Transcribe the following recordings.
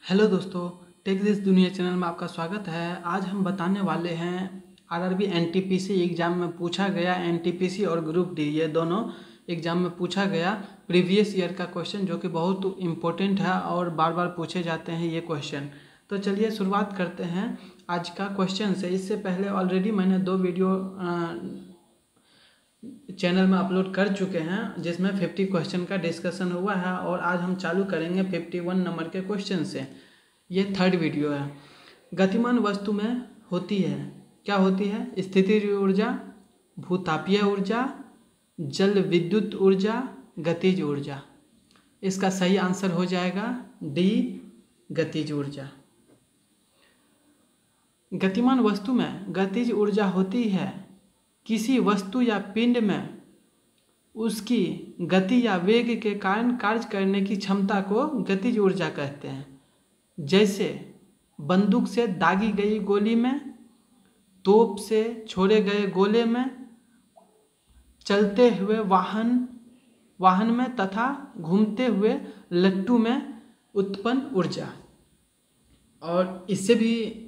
Hello दोस्तों, take this दुनिया channel में आपका स्वागत है। आज हम बताने वाले हैं आरआरबी एनटीपीसी एग्ज़ाम में पूछा गया, एनटीपीसी और ग्रुप डी ये दोनों एग्ज़ाम में पूछा गया प्रीवियस ईयर का क्वेश्चन, जो कि बहुत इम्पोर्टेंट है और बार बार पूछे जाते हैं ये क्वेश्चन। तो चलिए शुरुआत करते हैं आज का क्वेश्चन से। इससे पहले ऑलरेडी मैंने 2 वीडियो चैनल में अपलोड कर चुके हैं, जिसमें 50 क्वेश्चन का डिस्कशन हुआ है और आज हम चालू करेंगे 51 नंबर के क्वेश्चन से। ये 3rd वीडियो है। गतिमान वस्तु में होती है, क्या होती है? स्थितिज ऊर्जा, भूतापीय ऊर्जा, जल विद्युत ऊर्जा, गतिज ऊर्जा। इसका सही आंसर हो जाएगा डी, गतिज ऊर्जा। गतिमान वस्तु में गतिज ऊर्जा होती है किसी वस्तु या पिंड में उसकी गति या वेग के कारण कार्य करने की क्षमता को गतिज ऊर्जा कहते हैं। जैसे बंदूक से दागी गई गोली में, तोप से छोड़े गए गोले में, चलते हुए वाहन में तथा घूमते हुए लट्टू में उत्पन्न ऊर्जा। और इससे भी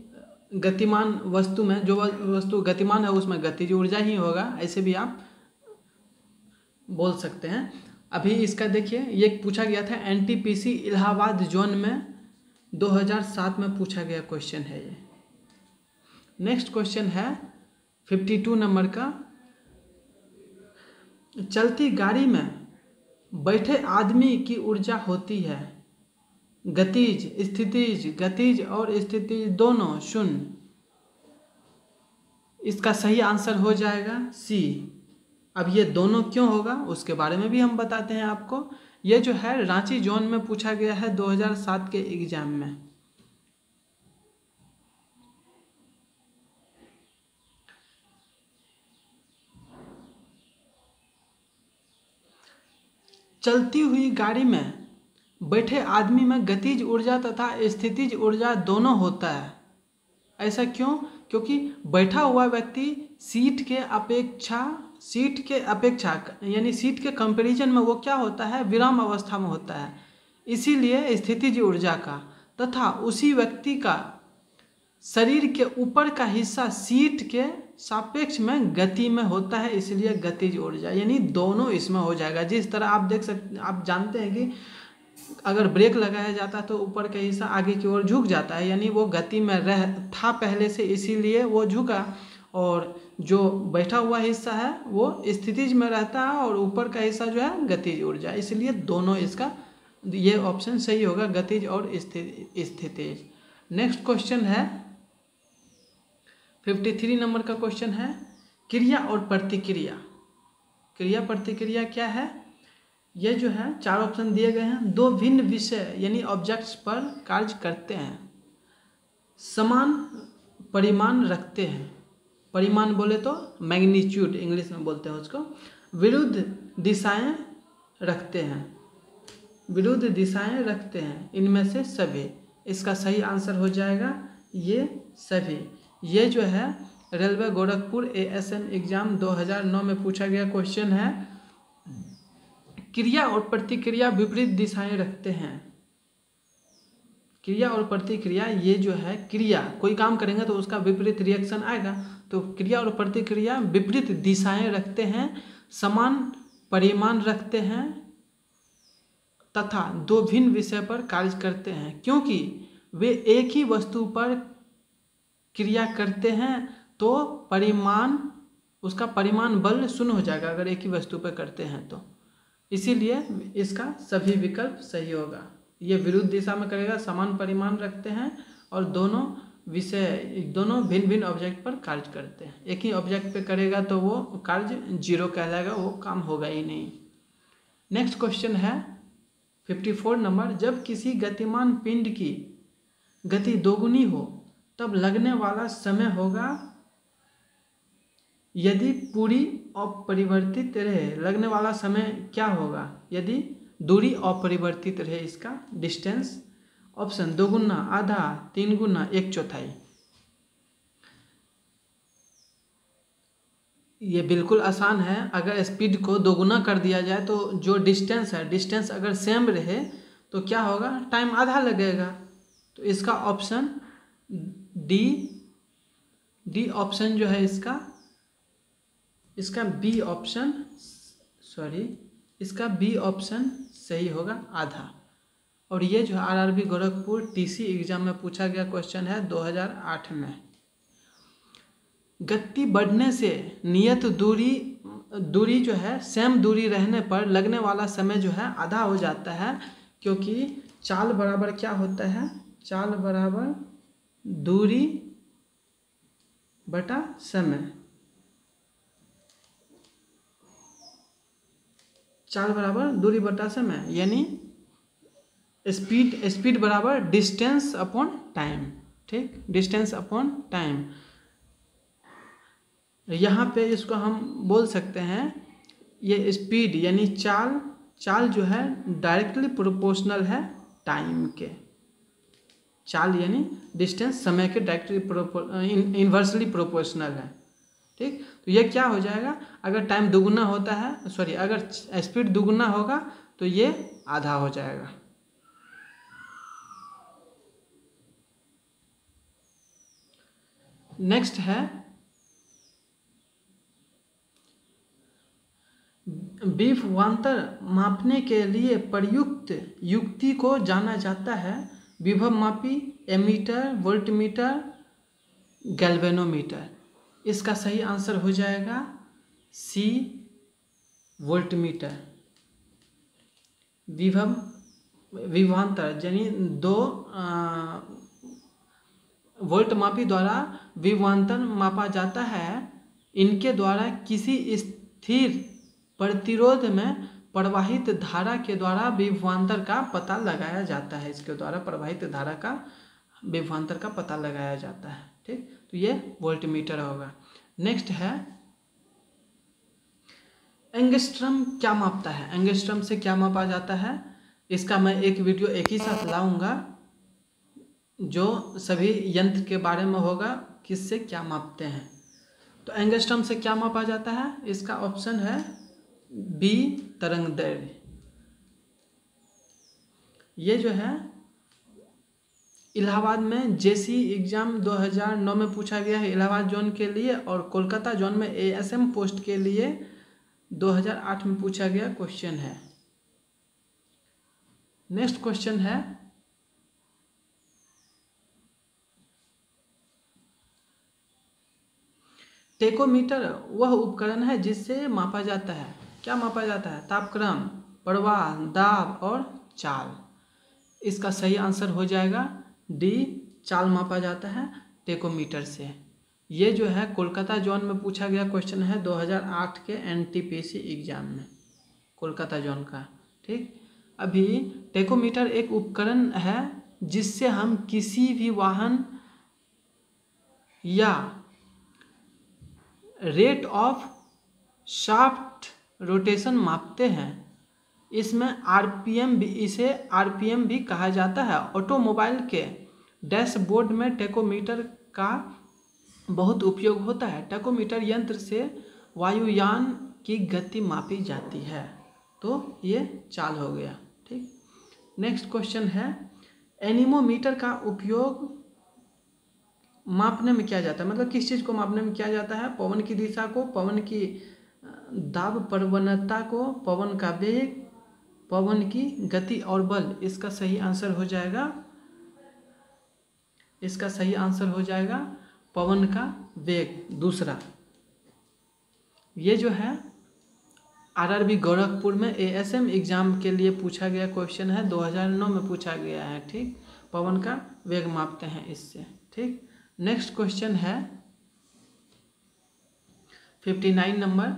गतिमान वस्तु में जो वस्तु गतिमान है उसमें गतिज ऊर्जा ही होगा, ऐसे भी आप बोल सकते हैं। अभी इसका देखिए, ये पूछा गया था एनटीपीसी इलाहाबाद जोन में 2007 में पूछा गया क्वेश्चन है ये। नेक्स्ट क्वेश्चन है 52 नंबर का। चलती गाड़ी में बैठे आदमी की ऊर्जा होती है गतिज, स्थितिज, गतिज और स्थितिज दोनों शून्य। इसका सही आंसर हो जाएगा सी। अब ये दोनों क्यों होगा उसके बारे में भी हम बताते हैं आपको। ये जो है रांची जोन में पूछा गया है 2007 के एग्जाम में। चलती हुई गाड़ी में बैठे आदमी में गतिज ऊर्जा तथा स्थितिज ऊर्जा दोनों होता है। ऐसा क्यों? क्योंकि बैठा हुआ व्यक्ति सीट के अपेक्षा यानी सीट के कंपैरिजन में वो क्या होता है, विराम अवस्था में होता है। इसीलिए स्थितिज ऊर्जा का तथा उसी व्यक्ति का शरीर के ऊपर का हिस्सा सीट के सापेक्ष में गति में होता है, इसलिए गतिज ऊर्जा। यानी दोनों इसमें हो जाएगा। जिस तरह आप देख सकते, आप जानते हैं कि अगर ब्रेक लगाया जाता है तो ऊपर का हिस्सा आगे की ओर झुक जाता है, यानी वो गति में था पहले से, इसीलिए वो झुका। और जो बैठा हुआ हिस्सा है वो स्थितिज में रहता है और ऊपर का हिस्सा जो है गतिज ऊर्जा, इसलिए दोनों। इसका ये ऑप्शन सही होगा, गतिज और स्थितिज। नेक्स्ट क्वेश्चन है 53 नंबर का क्वेश्चन है क्रिया और प्रतिक्रिया। क्रिया प्रतिक्रिया क्या है? ये जो है 4 ऑप्शन दिए गए हैं। 2 भिन्न विषय यानी ऑब्जेक्ट्स पर कार्य करते हैं, समान परिमाण रखते हैं। परिमाण बोले तो मैग्नीट्यूड इंग्लिश में बोलते हैं उसको। विरुद्ध दिशाएं रखते हैं, विरुद्ध दिशाएं रखते हैं, इनमें से सभी। इसका सही आंसर हो जाएगा ये सभी। ये जो है रेलवे गोरखपुर ASN एग्जाम 2009 में पूछा गया क्वेश्चन है। क्रिया और प्रतिक्रिया विपरीत दिशाएं रखते हैं। क्रिया और प्रतिक्रिया, ये जो है क्रिया, कोई काम करेंगे तो उसका विपरीत रिएक्शन आएगा, तो क्रिया और प्रतिक्रिया विपरीत दिशाएं रखते हैं, समान परिमाण रखते हैं तथा 2 भिन्न विषय पर कार्य करते हैं। क्योंकि वे एक ही वस्तु पर क्रिया करते हैं तो उसका परिमाण बल 0 हो जाएगा अगर एक ही वस्तु पर करते हैं तो। इसीलिए इसका सभी विकल्प सही होगा। ये विरुद्ध दिशा में करेगा, समान परिमाण रखते हैं और दोनों भिन्न भिन्न ऑब्जेक्ट पर कार्य करते हैं। एक ही ऑब्जेक्ट पे करेगा तो वो कार्य 0 कहलाएगा, वो काम होगा ही नहीं। नेक्स्ट क्वेश्चन है 54 नंबर। जब किसी गतिमान पिंड की गति दोगुनी हो तब लगने वाला समय होगा, यदि पूरी अपरिवर्तित रहे। लगने वाला समय क्या होगा यदि दूरी अपरिवर्तित रहे? इसका डिस्टेंस ऑप्शन 2 गुना, आधा, 3 गुना, 1/4। ये बिल्कुल आसान है। अगर स्पीड को 2 गुना कर दिया जाए तो जो डिस्टेंस है, डिस्टेंस अगर सेम रहे तो क्या होगा, टाइम आधा लगेगा। तो इसका ऑप्शन डी ऑप्शन जो है इसका बी ऑप्शन इसका बी ऑप्शन सही होगा, आधा। और ये जो आरआरबी गोरखपुर टीसी एग्जाम में पूछा गया क्वेश्चन है 2008 में। गति बढ़ने से नियत दूरी जो है सेम दूरी रहने पर लगने वाला समय जो है आधा हो जाता है, क्योंकि चाल बराबर क्या होता है, चाल बराबर दूरी बटा समय, चाल बराबर दूरी बटा समय, यानी स्पीड बराबर डिस्टेंस अपॉन टाइम। ठीक, डिस्टेंस अपॉन टाइम। यहाँ पे इसको हम बोल सकते हैं ये स्पीड यानी चाल जो है डायरेक्टली प्रोपोर्शनल है टाइम के। चाल यानी डिस्टेंस समय के डायरेक्टली इन्वर्सली प्रोपोर्शनल है। ठीक, तो ये क्या हो जाएगा, अगर टाइम दुगुना होता है, अगर स्पीड दुगुना होगा तो ये आधा हो जाएगा। नेक्स्ट है विभवांतर मापने के लिए प्रयुक्त युक्ति को जाना जाता है विभव मापी, एमीटर, वोल्टमीटर, गैल्वेनोमीटर। इसका सही आंसर हो जाएगा सी, वोल्टमीटर। विभवांतर यानी दो वोल्ट मापी द्वारा विभवांतर मापा जाता है। इनके द्वारा किसी स्थिर प्रतिरोध में प्रवाहित धारा के द्वारा विभवांतर का पता लगाया जाता है। इसके द्वारा प्रवाहित धारा का विभवांतर का पता लगाया जाता है। ठीक, तो ये वोल्टमीटर होगा। नेक्स्ट है एंगस्ट्रम क्या मापता है, एंगस्ट्रम से क्या मापा जाता है। इसका मैं एक वीडियो एक ही साथ लाऊंगा जो सभी यंत्र के बारे में होगा, किससे क्या मापते हैं। तो एंगस्ट्रम से क्या मापा जाता है, इसका ऑप्शन है बी, तरंग दैर्घ्य। ये जो है इलाहाबाद में जेसी एग्जाम 2009 में पूछा गया है इलाहाबाद जोन के लिए, और कोलकाता जोन में एएसएम पोस्ट के लिए 2008 में पूछा गया क्वेश्चन है। नेक्स्ट क्वेश्चन है टेकोमीटर वह उपकरण है जिससे मापा जाता है, क्या मापा जाता है, तापक्रम, प्रवाह, दाब और चाल। इसका सही आंसर हो जाएगा डी, चाल मापा जाता है टेकोमीटर से। ये जो है कोलकाता जोन में पूछा गया क्वेश्चन है 2008 के एनटीपीसी एग्जाम में, कोलकाता जोन का। ठीक, अभी टेकोमीटर एक उपकरण है जिससे हम किसी भी वाहन या रेट ऑफ शाफ्ट रोटेशन मापते हैं। इसमें इसे आरपीएम भी कहा जाता है। ऑटोमोबाइल के डैशबोर्ड में टेकोमीटर का बहुत उपयोग होता है। टेकोमीटर यंत्र से वायुयान की गति मापी जाती है। तो ये चाल हो गया। ठीक, नेक्स्ट क्वेश्चन है एनीमोमीटर का उपयोग मापने में किया जाता है, मतलब किस चीज़ को मापने में किया जाता है, पवन की दिशा को, पवन की दाब प्रवणता को, पवन का वेग, पवन की गति और बल। इसका सही आंसर हो जाएगा पवन का वेग दूसरा। ये जो है आरआरबी गोरखपुर में एएसएम एग्जाम के लिए पूछा गया क्वेश्चन है, 2009 में पूछा गया है। ठीक, पवन का वेग मापते हैं इससे। ठीक, नेक्स्ट क्वेश्चन है 59 नंबर,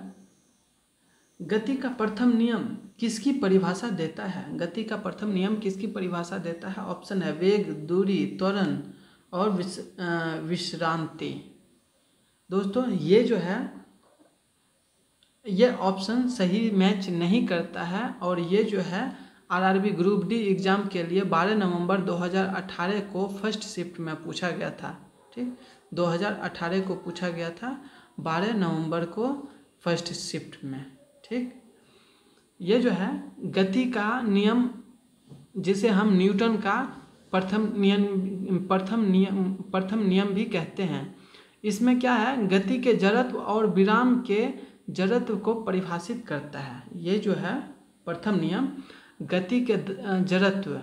गति का प्रथम नियम किसकी परिभाषा देता है, गति का प्रथम नियम किसकी परिभाषा देता है। ऑप्शन है वेग, दूरी, त्वरण और विश्रांति। दोस्तों ये जो है ये ऑप्शन सही मैच नहीं करता है, और ये जो है आरआरबी ग्रुप डी एग्ज़ाम के लिए 12 नवंबर 2018 को फर्स्ट शिफ्ट में पूछा गया था। ठीक, 2018 को पूछा गया था 12 नवंबर को फर्स्ट शिफ्ट में। ठीक, ये जो है गति का नियम जिसे हम न्यूटन का प्रथम नियम भी कहते हैं। इसमें क्या है, गति के जड़त्व और विराम के जड़त्व को परिभाषित करता है। ये जो है प्रथम नियम गति के जड़त्व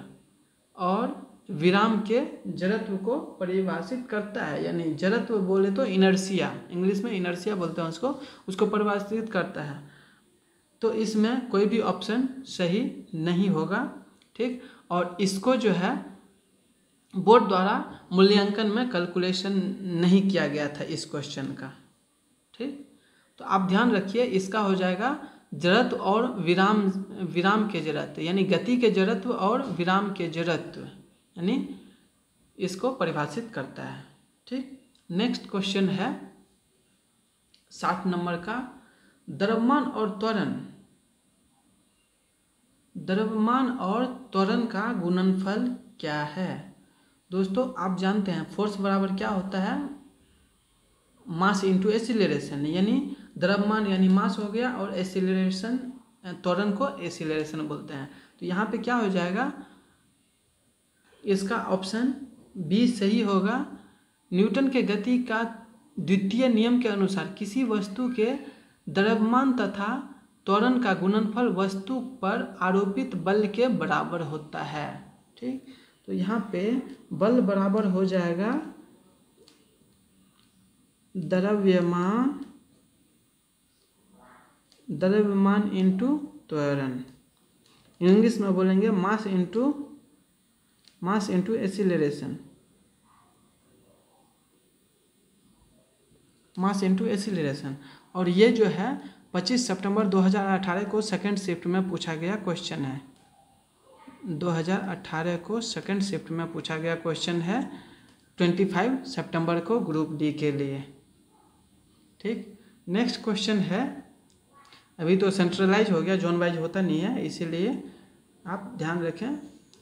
और विराम के जड़त्व को परिभाषित करता है, यानी जड़त्व बोले तो इनर्शिया, इंग्लिश में इनर्शिया बोलते हैं उसको परिभाषित करता है। तो इसमें कोई भी ऑप्शन सही नहीं होगा, ठीक। और इसको जो है बोर्ड द्वारा मूल्यांकन में कैलकुलेशन नहीं किया गया था इस क्वेश्चन का, ठीक। तो आप ध्यान रखिए, इसका हो जाएगा जड़त्व और विराम के जड़त्व, यानी गति के जड़त्व और विराम के जड़त्व, यानी इसको परिभाषित करता है, ठीक। नेक्स्ट क्वेश्चन है 60 नंबर का, द्रव्यमान और त्वरण का गुणनफल क्या है। दोस्तों आप जानते हैं फोर्स बराबर क्या होता है, मास इंटू एक्सीलरेशन, यानी द्रव्यमान यानी मास हो गया और एक्सीलरेशन, त्वरण को एक्सीलरेशन बोलते हैं। तो यहाँ पे क्या हो जाएगा, इसका ऑप्शन बी सही होगा। न्यूटन के गति का द्वितीय नियम के अनुसार किसी वस्तु के द्रव्यमान तथा त्वरण का गुणनफल वस्तु पर आरोपित बल के बराबर होता है, ठीक। तो यहाँ पे बल बराबर हो जाएगा द्रव्यमान इंटू त्वरण, इंग्लिश में बोलेंगे mass into acceleration, mass into acceleration. और ये जो है 25 सितंबर 2018 को सेकंड शिफ्ट में पूछा गया क्वेश्चन है, 2018 को सेकंड शिफ्ट में पूछा गया क्वेश्चन है, 25 सितंबर को ग्रुप डी के लिए, ठीक। नेक्स्ट क्वेश्चन है, अभी तो सेंट्रलाइज हो गया, जोन वाइज होता नहीं है, इसीलिए आप ध्यान रखें,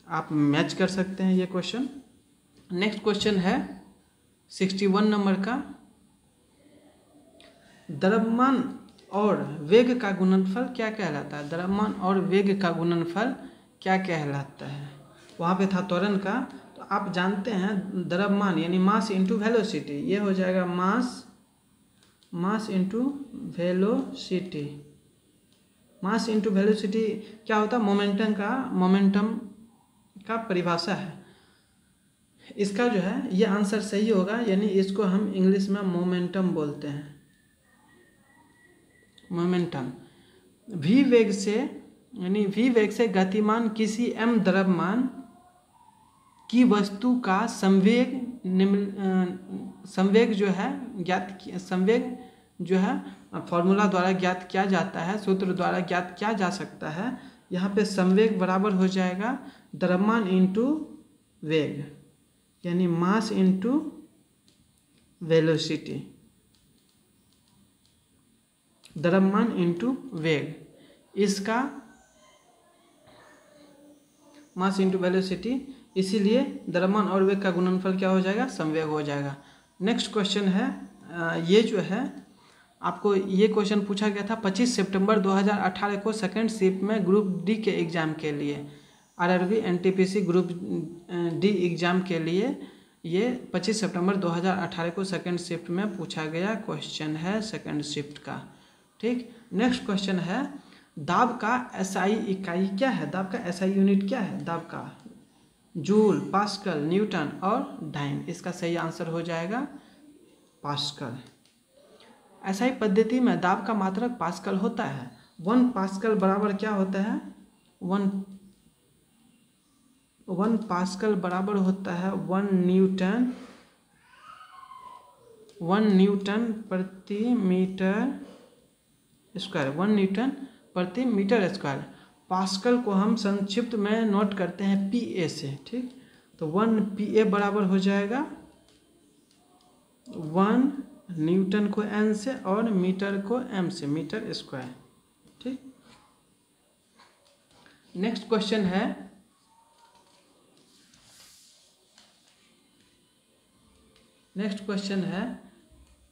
आप मैच कर सकते हैं ये क्वेश्चन। नेक्स्ट क्वेश्चन है 61 नंबर का, द्रव्यमान और वेग का गुणनफल क्या कहलाता है। द्रव्यमान और वेग का गुणनफल क्या कहलाता है, वहाँ पे था त्वरण का। तो आप जानते हैं द्रव्यमान यानी मास इंटू वेलोसिटी, ये हो जाएगा mass into velocity. Mass into velocity क्या होता है, मोमेंटम का परिभाषा है। इसका जो है ये आंसर सही होगा, यानी इसको हम इंग्लिश में मोमेंटम बोलते हैं, मोमेंटम। v वेग से गतिमान किसी m द्रव्यमान की वस्तु का संवेग जो है फॉर्मूला द्वारा ज्ञात किया जाता है, सूत्र द्वारा ज्ञात किया जा सकता है। यहाँ पे संवेग बराबर हो जाएगा द्रव्यमान इंटू वेग, यानी मास इंटू वेलोसिटी, द्रव्यमान इंटू वेग, इसका मास इंटू वेलोसिटी, इसीलिए द्रव्यमान और वेग का गुणनफल क्या हो जाएगा, संवेग हो जाएगा। नेक्स्ट क्वेश्चन है, ये जो है आपको ये क्वेश्चन पूछा गया था 25 सितंबर 2018 को सेकंड शिफ्ट में ग्रुप डी के एग्ज़ाम के लिए, RRB NTPC group D exam के लिए ये 25 सितंबर 2018 को सेकंड शिफ्ट में पूछा गया क्वेश्चन है सेकंड शिफ्ट का, ठीक। नेक्स्ट क्वेश्चन है, दाब का एसआई इकाई क्या है, दाब का एसआई यूनिट क्या है, दाब का जूल, पास्कल, न्यूटन और डाइन। इसका सही आंसर हो जाएगा पास्कल। एसआई पद्धति में दाब का मात्रक पास्कल होता है। 1 पास्कल बराबर क्या होता है, 1 पास्कल बराबर होता है 1 न्यूटन प्रति मीटर स्क्वायर, 1 न्यूटन प्रति मीटर स्क्वायर। पास्कल को हम संक्षिप्त में नोट करते हैं पीए से, ठीक। तो 1 पीए बराबर हो जाएगा 1 न्यूटन को एन से और मीटर को एम से, मीटर स्क्वायर, ठीक। नेक्स्ट क्वेश्चन है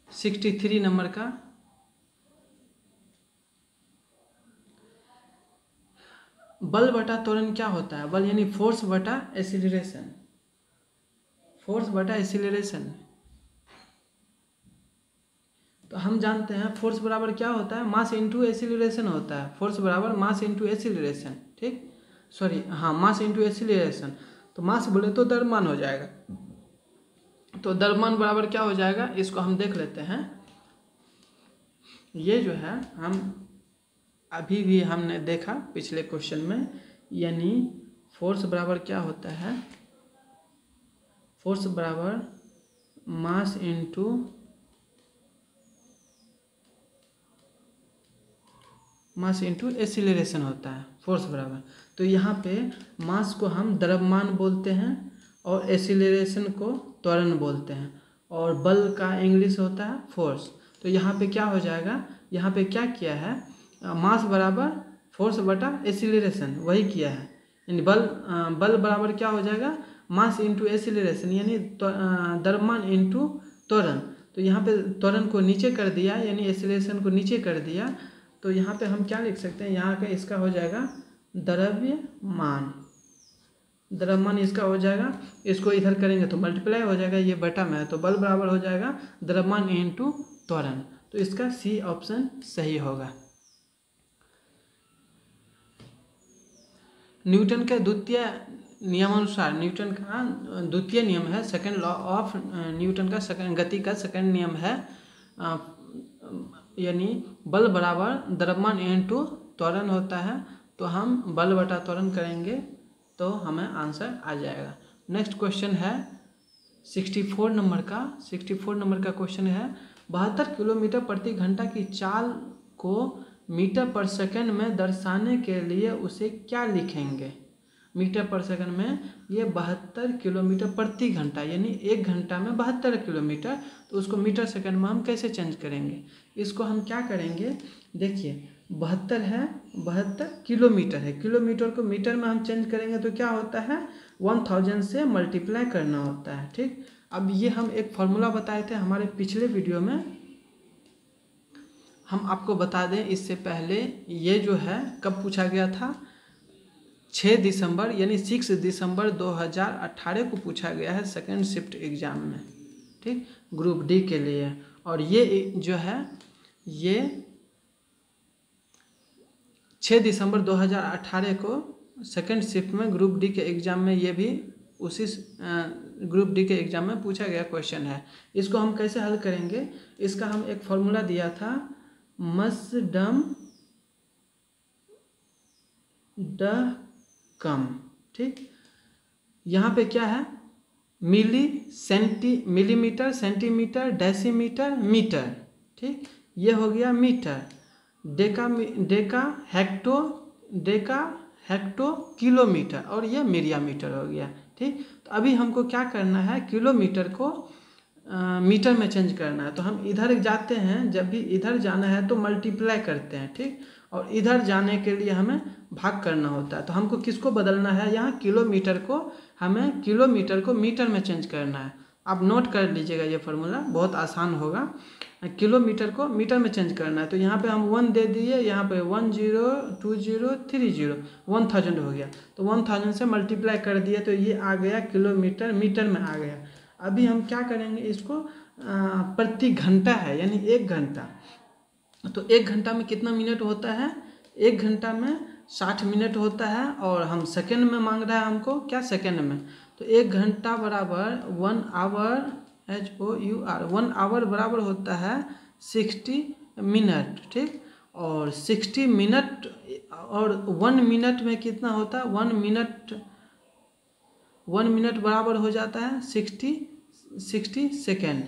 63 नंबर का, बल बटा त्वरण क्या होता है। बल यानी फोर्स बटा एक्सीलरेशन, फोर्स बटा एक्सीलरेशन। तो हम जानते हैं फोर्स बराबर क्या होता है, मास इंटू एक्सीलरेशन होता है। फोर्स बराबर मास इंटू एक्सीलरेशन, ठीक, सॉरी हाँ, मास इंटू एक्सीलरेशन। तो मास बोले तो द्रव्यमान हो जाएगा। तो द्रव्यमान बराबर क्या हो जाएगा, इसको हम देख लेते हैं। ये जो है हम अभी भी हमने देखा पिछले क्वेश्चन में, यानी फोर्स बराबर क्या होता है, फोर्स बराबर मास इंटू एक्सीलरेशन होता है फोर्स बराबर। तो यहाँ पे मास को हम द्रव्यमान बोलते हैं और एक्सीलरेशन को त्वरण बोलते हैं, और बल का इंग्लिश होता है फोर्स। तो यहाँ पे क्या हो जाएगा, यहाँ पे क्या किया है, मास बराबर फोर्स बटा एक्सीलरेशन वही किया है, यानी बल बराबर क्या हो जाएगा, मास इंटू एक्सीलरेशन, यानी द्रव्यमान इंटू त्वरण। तो यहाँ पे त्वरण को नीचे कर दिया, यानी एक्सीलरेशन को नीचे कर दिया। तो यहाँ पे हम क्या लिख सकते हैं, यहाँ का इसका हो जाएगा द्रव्यमान, द्रव्यमान इसका हो जाएगा, इसको इधर करेंगे तो मल्टीप्लाई हो जाएगा, ये बटा में है, तो बल बराबर हो जाएगा द्रव्यमान इंटू त्वरण। तो इसका सी ऑप्शन सही होगा। न्यूटन के द्वितीय नियमानुसार, न्यूटन का द्वितीय नियम है, सेकंड लॉ ऑफ न्यूटन का गति का सेकंड नियम है, यानी बल बराबर द्रव्यमान इंटू त्वरण होता है। तो हम बल बटा त्वरण करेंगे तो हमें आंसर आ जाएगा। नेक्स्ट क्वेश्चन है 64 नंबर का। 64 नंबर का क्वेश्चन है, 72 किलोमीटर प्रति घंटा की चाल को मीटर पर सेकंड में दर्शाने के लिए उसे क्या लिखेंगे। मीटर पर सेकंड में ये 72 किलोमीटर प्रति घंटा, यानी एक घंटा में 72 किलोमीटर, तो उसको मीटर सेकंड में हम कैसे चेंज करेंगे। इसको हम क्या करेंगे, देखिए 72 है, 72 किलोमीटर है, किलोमीटर को मीटर में हम चेंज करेंगे तो क्या होता है, 1000 से मल्टीप्लाई करना होता है, ठीक। अब ये हम एक फॉर्मूला बताए थे हमारे पिछले वीडियो में, हम आपको बता दें इससे पहले, ये जो है कब पूछा गया था, 6 दिसंबर यानी 6 दिसंबर 2018 को पूछा गया है सेकंड शिफ्ट एग्ज़ाम में, ठीक, ग्रुप डी के लिए। और ये जो है ये 6 दिसंबर 2018 को सेकंड शिफ्ट में ग्रुप डी के एग्ज़ाम में, ये भी उसी ग्रुप डी के एग्ज़ाम में पूछा गया क्वेश्चन है। इसको हम कैसे हल करेंगे, इसका हम एक फॉर्मूला दिया था, मसडम ड कम, ठीक। यहाँ पे क्या है, मिलीमीटर, सेंटीमीटर, डेसीमीटर, मीटर, ठीक, ये हो गया मीटर। डेका हेक्टो किलोमीटर, और ये मिलिमीटर हो गया, ठीक। तो अभी हमको क्या करना है, किलोमीटर को मीटर में चेंज करना है। तो हम इधर जाते हैं, जब भी इधर जाना है तो मल्टीप्लाई करते हैं, ठीक, और इधर जाने के लिए हमें भाग करना होता है। तो हमको किसको बदलना है, यहाँ किलोमीटर को, हमें किलोमीटर को मीटर में चेंज करना है। आप नोट कर लीजिएगा, ये फार्मूला बहुत आसान होगा। किलोमीटर को मीटर में चेंज करना है, तो यहाँ पे हम 1 दे दिए, यहाँ पे 10 20 30 1000 हो गया, तो 1000 से मल्टीप्लाई कर दिए तो ये आ गया किलोमीटर, मीटर में आ गया। अभी हम क्या करेंगे, इसको प्रति घंटा है, यानी 1 घंटा, तो 1 घंटा में कितना मिनट होता है, 1 घंटा में 60 मिनट होता है, और हम सेकंड में मांग रहा है हमको, क्या सेकंड में, तो 1 घंटा बराबर 1 आवर, HOUR 1 आवर बराबर होता है 60 मिनट, ठीक। और 60 मिनट और 1 मिनट में कितना होता है, 1 मिनट बराबर हो जाता है 60 सेकेंड।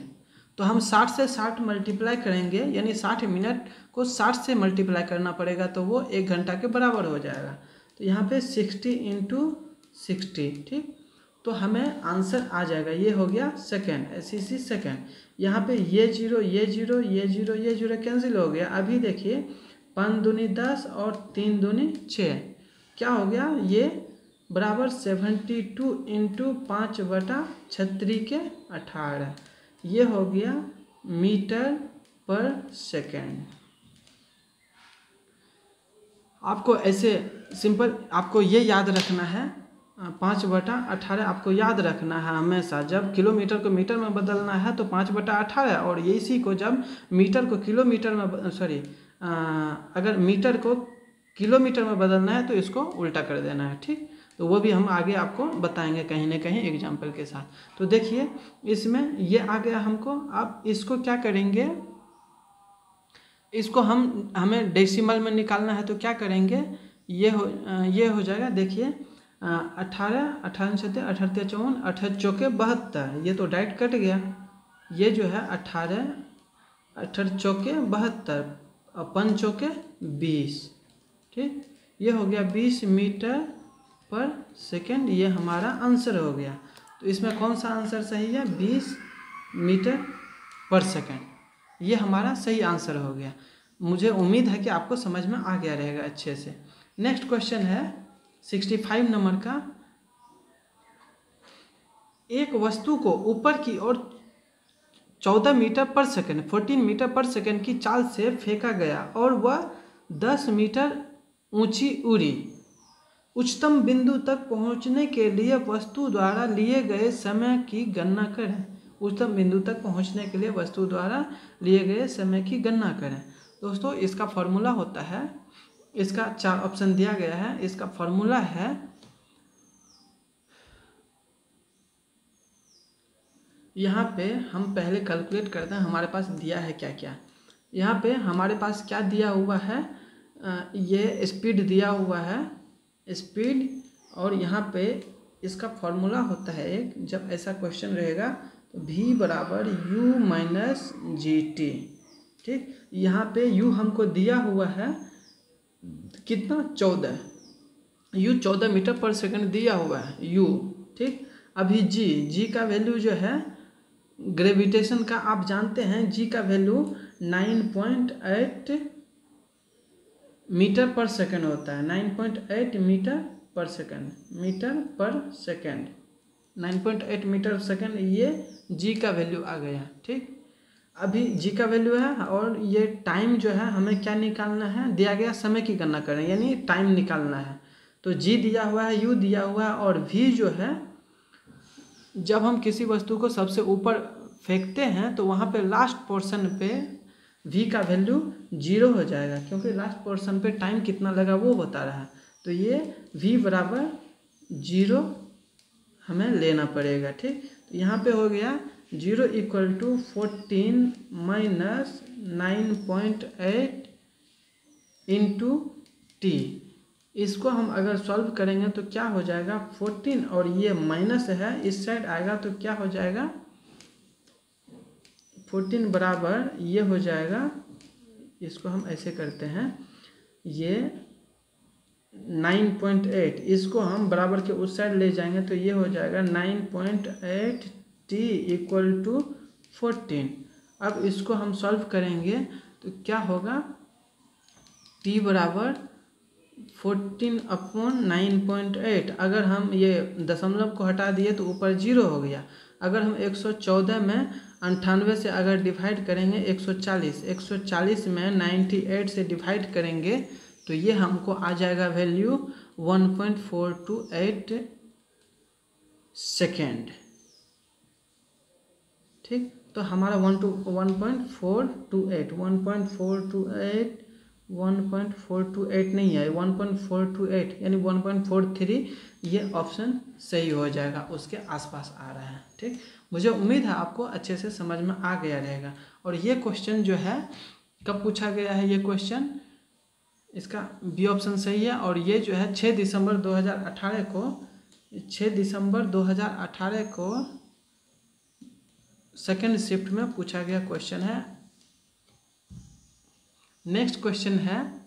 तो हम 60 से 60 मल्टीप्लाई करेंगे, यानी 60 मिनट को 60 से मल्टीप्लाई करना पड़ेगा, तो वो 1 घंटा के बराबर हो जाएगा। तो यहाँ पे 60 × 60, ठीक, तो हमें आंसर आ जाएगा, ये हो गया सेकेंड, SCC सेकेंड। यहाँ पे ये जीरो कैंसिल हो गया। अभी देखिए 5 दूनी 10 और 3 दूनी 6, क्या हो गया, ये बराबर 72 × 5/36 ये हो गया मीटर पर सेकेंड। आपको ऐसे सिंपल, आपको ये याद रखना है 5/18 आपको याद रखना है हमेशा। जब किलोमीटर को मीटर में बदलना है तो 5/18, और ये इसी को जब मीटर को किलोमीटर में अगर मीटर को किलोमीटर में बदलना है तो इसको उल्टा कर देना है। ठीक, तो वो भी हम आगे आपको बताएंगे कहीं ना कहीं एग्जाम्पल के साथ। तो देखिए इसमें ये आ गया हमको। अब इसको क्या करेंगे, इसको हमें डेसिमल में निकालना है तो क्या करेंगे, ये हो जाएगा। देखिए 18 18 7 18 54 18 चौके 72, ये तो डायरेक्ट कट गया। ये जो है 18 18 चौके 72 और 5 चौके 20। ठीक, ये हो गया 20 मीटर पर सेकेंड। ये हमारा आंसर हो गया। तो इसमें कौन सा आंसर सही है, 20 मीटर पर सेकेंड, ये हमारा सही आंसर हो गया। मुझे उम्मीद है कि आपको समझ में आ गया रहेगा अच्छे से। नेक्स्ट क्वेश्चन है 65 नंबर का। एक वस्तु को ऊपर की ओर 14 मीटर पर सेकेंड 14 मीटर पर सेकेंड की चाल से फेंका गया और वह 10 मीटर ऊंची उड़ी। उच्चतम बिंदु तक पहुंचने के लिए वस्तु द्वारा लिए गए समय की गणना करें। उच्चतम बिंदु तक पहुंचने के लिए वस्तु द्वारा लिए गए समय की गणना करें। दोस्तों इसका फॉर्मूला होता है, इसका 4 ऑप्शन दिया गया है। इसका फॉर्मूला है, यहाँ पे हम पहले कैलकुलेट करते हैं हमारे पास दिया है क्या क्या। यहाँ पे हमारे पास क्या दिया हुआ है, ये स्पीड दिया हुआ है, स्पीड। और यहाँ पे इसका फॉर्मूला होता है एक, जब ऐसा क्वेश्चन रहेगा तो v बराबर u माइनस जी टी। ठीक, यहाँ पे u हमको दिया हुआ है कितना, 14, u 14 मीटर पर सेकंड दिया हुआ है u। ठीक, अभी g का वैल्यू जो है ग्रेविटेशन का आप जानते हैं, g का वैल्यू 9.8 मीटर पर सेकंड होता है। 9.8 मीटर पर सेकंड, 9.8 मीटर सेकंड, ये g का वैल्यू आ गया। ठीक, अभी g का वैल्यू है और ये टाइम जो है हमें क्या निकालना है, दिया गया समय की गणना करें यानी टाइम निकालना है। तो g दिया हुआ है, u दिया हुआ है और v जो है, जब हम किसी वस्तु को सबसे ऊपर फेंकते हैं तो वहाँ पे लास्ट पोर्शन पे v का वैल्यू 0 हो जाएगा, क्योंकि लास्ट पोर्शन पे टाइम कितना लगा वो बता रहा है। तो ये v बराबर 0 हमें लेना पड़ेगा। ठीक, तो यहाँ पे हो गया 0 equal to 14 minus 9.8 into T. इसको हम अगर सॉल्व करेंगे तो क्या हो जाएगा, 14 और ये माइनस है इस साइड आएगा तो क्या हो जाएगा, 14 बराबर ये हो जाएगा, इसको हम ऐसे करते हैं, ये 9.8, इसको हम बराबर के उस साइड ले जाएंगे तो ये हो जाएगा 9.8 t इक्वल टू 14। अब इसको हम सॉल्व करेंगे तो क्या होगा, t बराबर 14/9.8। अगर हम ये दशमलव को हटा दिए तो ऊपर 0 हो गया। अगर हम 114 में 98 से अगर डिवाइड करेंगे 140 में 98 से डिवाइड करेंगे तो ये हमको आ जाएगा वैल्यू 1.428 सेकेंड। ठीक, तो हमारा 1.428 नहीं है, 1.428 यानी 1.43, ये ऑप्शन सही हो जाएगा, उसके आसपास आ रहा है। ठीक, मुझे उम्मीद है आपको अच्छे से समझ में आ गया रहेगा। और ये क्वेश्चन जो है कब पूछा गया है, ये क्वेश्चन, इसका बी ऑप्शन सही है। और ये जो है 6 दिसंबर 2018 को सेकेंड शिफ्ट में पूछा गया क्वेश्चन है। नेक्स्ट क्वेश्चन है,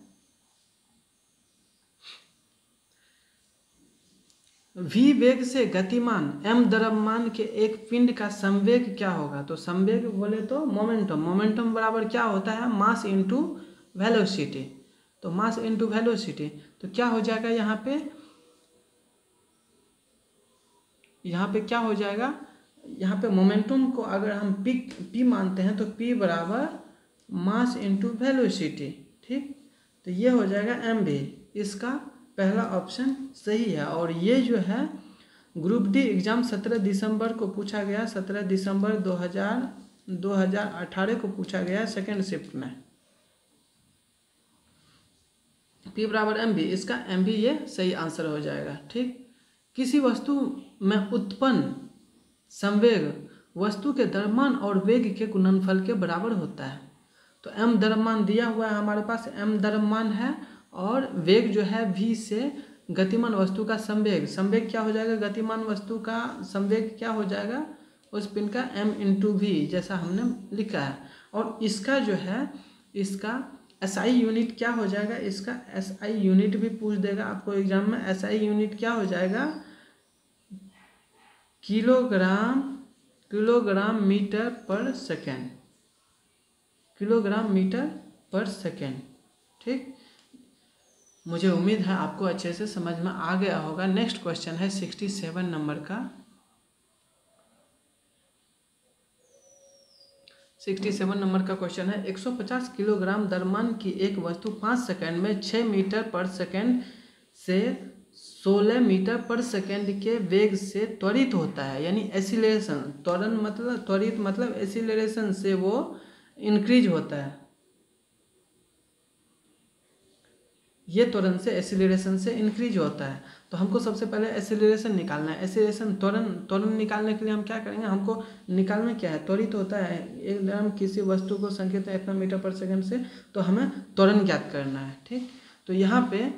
v वेग से गतिमान m द्रव्यमान के एक पिंड का संवेग क्या होगा। तो संवेग बोले तो मोमेंटम बराबर क्या होता है, मास इंटू वेलोसिटी। तो मास इंटू वेलोसिटी, तो क्या हो जाएगा, यहाँ पे क्या हो जाएगा, यहाँ पे मोमेंटम को अगर हम p मानते हैं तो p बराबर मास इंटू वेलोसिटी। ठीक, तो ये हो जाएगा mv। इसका पहला ऑप्शन सही है। और ये जो है ग्रुप डी एग्ज़ाम 17 दिसंबर को पूछा गया, 17 दिसंबर 2018 को पूछा गया सेकेंड शिफ्ट में। P बराबर एम बी, इसका एम बी ये सही आंसर हो जाएगा। ठीक, किसी वस्तु में उत्पन्न संवेग वस्तु के द्रव्यमान और वेग के गुणनफल के बराबर होता है। तो m द्रव्यमान दिया हुआ है हमारे पास, m द्रव्यमान है और वेग जो है v से गतिमान वस्तु का संवेग, संवेग क्या हो जाएगा, गतिमान वस्तु का संवेग क्या हो जाएगा उस पिन का m इंटू वी, जैसा हमने लिखा है। और इसका जो है इसका SI यूनिट क्या हो जाएगा, इसका SI यूनिट भी पूछ देगा आपको एग्जाम में। SI यूनिट क्या हो जाएगा, किलोग्राम मीटर पर सेकेंड, किलोग्राम मीटर पर सेकेंड। ठीक, मुझे उम्मीद है आपको अच्छे से समझ में आ गया होगा। नेक्स्ट क्वेश्चन है 67 नंबर का। 67 नंबर का क्वेश्चन है 150 किलोग्राम द्रव्यमान की एक वस्तु 5 सेकंड में 6 मीटर पर सेकंड से 16 मीटर पर सेकंड के वेग से त्वरित होता है, यानी एसिलेरेशन, त्वरण मतलब त्वरित मतलब एसिलेरेशन से वो इंक्रीज होता है। ये त्वरण से एसिलेरेशन से इंक्रीज होता है। तो हमको सबसे पहले एसिलेरेशन निकालना है। एसिलेरेशन त्वरण निकालने के लिए हम क्या करेंगे, हमको निकालना क्या है, त्वरित होता है एकदम किसी वस्तु को संकेत है इतना मीटर पर सेकंड से, तो हमें त्वरण ज्ञात करना है। ठीक, तो यहाँ पे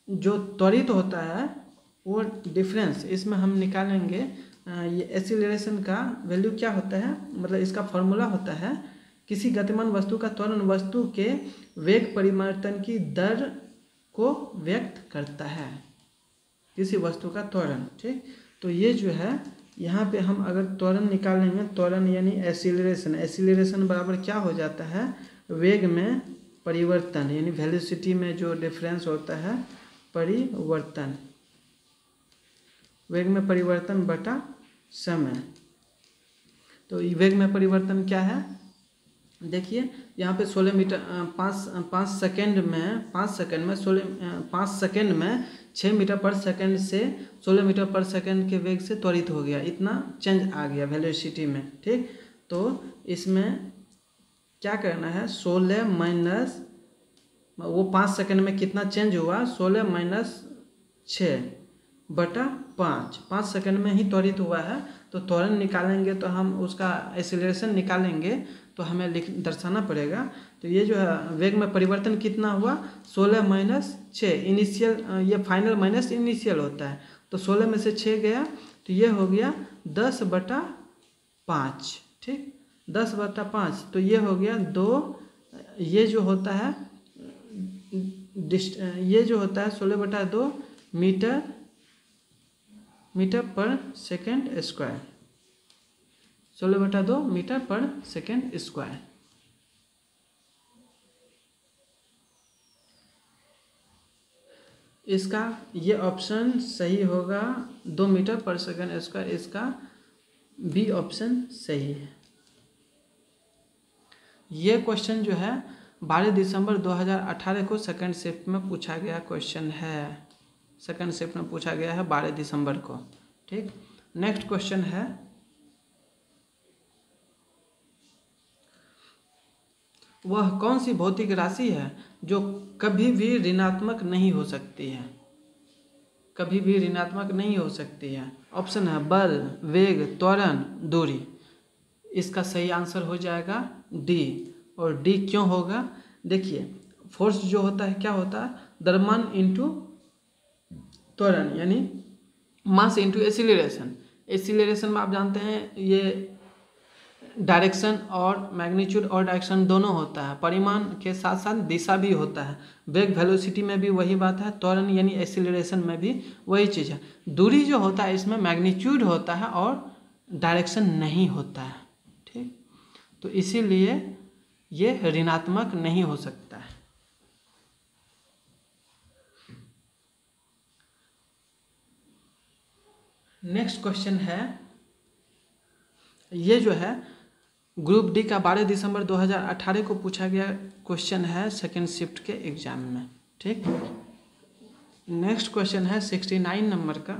जो त्वरित होता है वो डिफरेंस इसमें हम निकालेंगे। ये एसिलेरेशन का वैल्यू क्या होता है, मतलब इसका फॉर्मूला होता है किसी गतिमान वस्तु का त्वरण वस्तु के वेग परिवर्तन की दर को व्यक्त करता है, किसी वस्तु का त्वरण। ठीक, तो ये जो है यहाँ पे हम अगर त्वरण निकालेंगे, त्वरण यानी एसिलेरेशन, एसिलेरेशन बराबर क्या हो जाता है, वेग में परिवर्तन यानी वेलोसिटी में जो डिफरेंस होता है परिवर्तन, वेग में परिवर्तन बटा समय। तो वेग में परिवर्तन क्या है, देखिए यहाँ पे 16 मीटर 5 सेकेंड में 6 मीटर पर सेकेंड से 16 मीटर पर सेकेंड के वेग से त्वरित हो गया, इतना चेंज आ गया वेलोसिटी में। ठीक, तो इसमें क्या करना है, 16 माइनस वो 5 सेकेंड में कितना चेंज हुआ, 16 माइनस 6 बटा 5 सेकेंड में ही त्वरित हुआ है। तो त्वरण निकालेंगे तो हम उसका एसिलेरेशन निकालेंगे तो हमें दर्शाना पड़ेगा। तो ये जो है वेग में परिवर्तन कितना हुआ, 16 माइनस 6, इनिशियल ये फाइनल माइनस इनिशियल होता है, तो 16 में से 6 गया तो ये हो गया 10 बटा 5। ठीक, 10 बटा 5 तो ये हो गया 2, ये जो होता है ये जो होता है 16 बटा 2 मीटर पर सेकेंड स्क्वायर, 16 बटा 2 मीटर पर सेकेंड स्क्वायर। इसका ये ऑप्शन सही होगा, 2 मीटर पर सेकेंड स्क्वायर, इसका बी ऑप्शन सही है। ये क्वेश्चन जो है 12 दिसंबर 2018 को सेकेंड शिफ्ट में पूछा गया क्वेश्चन है, सेकेंड शिफ्ट में पूछा गया है 12 दिसंबर को। ठीक, नेक्स्ट क्वेश्चन है वह कौन सी भौतिक राशि है जो कभी भी ऋणात्मक नहीं हो सकती है, कभी भी ऋणात्मक नहीं हो सकती है। ऑप्शन है बल, वेग, त्वरण, दूरी। इसका सही आंसर हो जाएगा डी। और डी क्यों होगा, देखिए फोर्स जो होता है क्या होता है, द्रव्यमान इंटू त्वरण यानी मास इंटू एसिलेरेशन। एसिलेरेशन में आप जानते हैं ये डायरेक्शन और मैग्नीट्यूड और डायरेक्शन दोनों होता है, परिमाण के साथ साथ दिशा भी होता है। वेग वेलोसिटी में भी वही बात है, त्वरण यानी एसिलेरेशन में भी वही चीज़ है। दूरी जो होता है इसमें मैग्नीट्यूड होता है और डायरेक्शन नहीं होता है। ठीक, तो इसीलिए ये ऋणात्मक नहीं हो सकता है। नेक्स्ट क्वेश्चन है, ये जो है ग्रुप डी का 12 दिसंबर 2018 को पूछा गया क्वेश्चन है सेकेंड शिफ्ट के एग्जाम में। ठीक, नेक्स्ट क्वेश्चन है 69 नंबर का,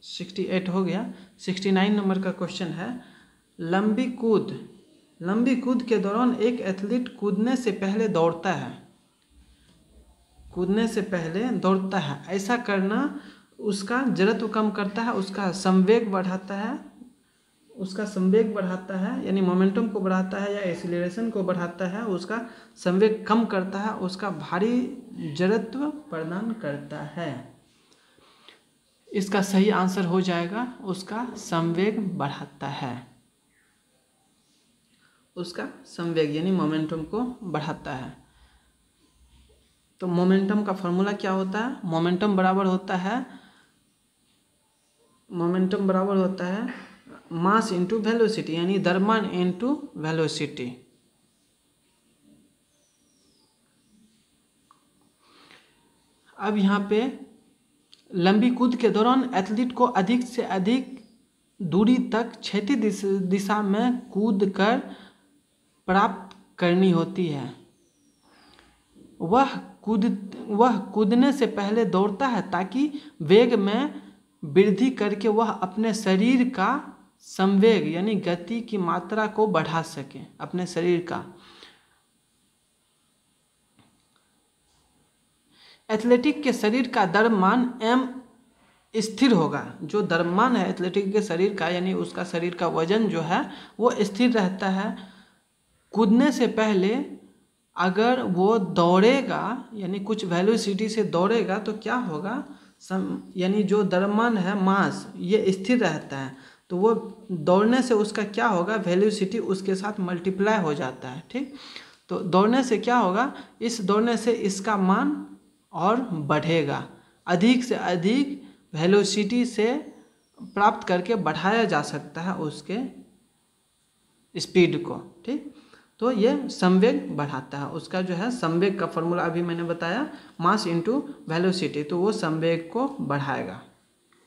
68 हो गया, 69 नंबर का क्वेश्चन है लंबी कूद के दौरान एक एथलीट कूदने से पहले दौड़ता है, ऐसा करना उसका जड़त्व कम करता है, उसका संवेग बढ़ाता है यानी मोमेंटम को बढ़ाता है या एक्सीलरेशन को बढ़ाता है, उसका संवेग कम करता है, उसका भारी जड़त्व प्रदान करता है। इसका सही आंसर हो जाएगा उसका संवेग बढ़ाता है, उसका संवेग यानी मोमेंटम को बढ़ाता है। तो मोमेंटम का फॉर्मूला क्या होता है? मोमेंटम बराबर होता है मास इंटू वेलोसिटी यानी द्रव्यमान इंटू वेलोसिटी। अब यहाँ पे लंबी कूद के दौरान एथलीट को अधिक से अधिक दूरी तक क्षैतिज दिशा में कूद कर प्राप्त करनी होती है। वह कूदने से पहले दौड़ता है ताकि वेग में वृद्धि करके वह अपने शरीर का संवेग यानी गति की मात्रा को बढ़ा सके। अपने शरीर का एथलेटिक के शरीर का द्रव्यमान m स्थिर होगा। जो द्रव्यमान है एथलेटिक के शरीर का यानी उसका शरीर का वजन जो है वो स्थिर रहता है। कूदने से पहले अगर वो दौड़ेगा यानी कुछ वेलोसिटी से दौड़ेगा तो क्या होगा, यानी जो द्रव्यमान है मास ये स्थिर रहता है, तो वो दौड़ने से उसका क्या होगा, वेलोसिटी उसके साथ मल्टीप्लाई हो जाता है। ठीक, तो दौड़ने से क्या होगा, इस दौड़ने से इसका मान और बढ़ेगा, अधिक से अधिक वेलोसिटी से प्राप्त करके बढ़ाया जा सकता है उसके स्पीड को। ठीक, तो ये संवेग बढ़ाता है। उसका जो है संवेग का फॉर्मूला अभी मैंने बताया मास इंटू वेलोसिटी, तो वो संवेग को बढ़ाएगा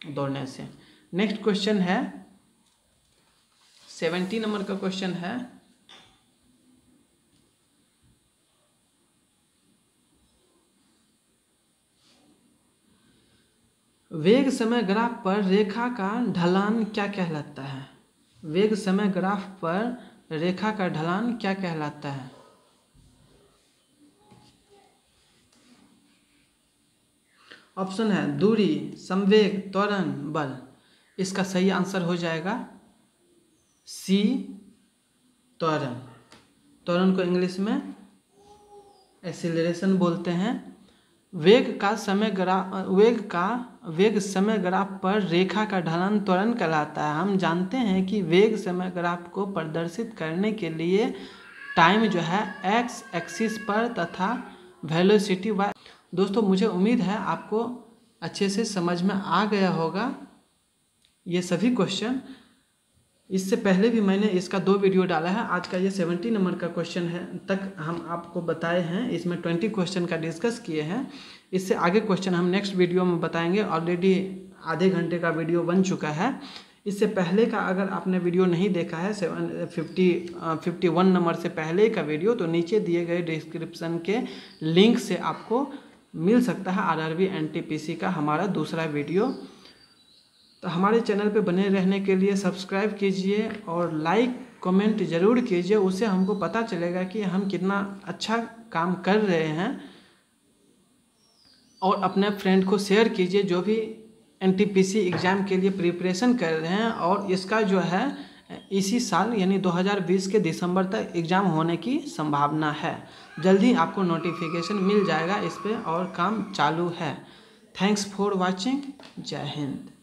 दौड़ने से। नेक्स्ट क्वेश्चन है 70 नंबर का क्वेश्चन है वेग समय ग्राफ पर रेखा का ढलान क्या कहलाता है? वेग समय ग्राफ पर रेखा का ढलान क्या कहलाता है? ऑप्शन है दूरी, संवेग, त्वरण, बल। इसका सही आंसर हो जाएगा सी, त्वरण। त्वरण को इंग्लिश में एक्सीलरेशन बोलते हैं। वेग समय ग्राफ पर रेखा का ढलान त्वरण कहलाता है। हम जानते हैं कि वेग समय ग्राफ को प्रदर्शित करने के लिए टाइम जो है एक्स एक्सिस पर तथा वेलोसिटी वाई। दोस्तों मुझे उम्मीद है आपको अच्छे से समझ में आ गया होगा ये सभी क्वेश्चन। इससे पहले भी मैंने इसका 2 वीडियो डाला है। आज का ये 70 नंबर का क्वेश्चन है तक हम आपको बताए हैं। इसमें 20 क्वेश्चन का डिस्कस किए हैं। इससे आगे क्वेश्चन हम नेक्स्ट वीडियो में बताएंगे। ऑलरेडी आधे घंटे का वीडियो बन चुका है। इससे पहले का अगर आपने वीडियो नहीं देखा है 51 नंबर से पहले का वीडियो, तो नीचे दिए गए डिस्क्रिप्शन के लिंक से आपको मिल सकता है RRB NTPC का हमारा दूसरा वीडियो। तो हमारे चैनल पे बने रहने के लिए सब्सक्राइब कीजिए और लाइक कमेंट ज़रूर कीजिए। उससे हमको पता चलेगा कि हम कितना अच्छा काम कर रहे हैं। और अपने फ्रेंड को शेयर कीजिए जो भी NTPC एग्ज़ाम के लिए प्रिपरेशन कर रहे हैं। और इसका जो है इसी साल यानी 2020 के दिसंबर तक एग्ज़ाम होने की संभावना है। जल्दी आपको नोटिफिकेशन मिल जाएगा इस पर और काम चालू है। Thanks for watching. जय हिंद।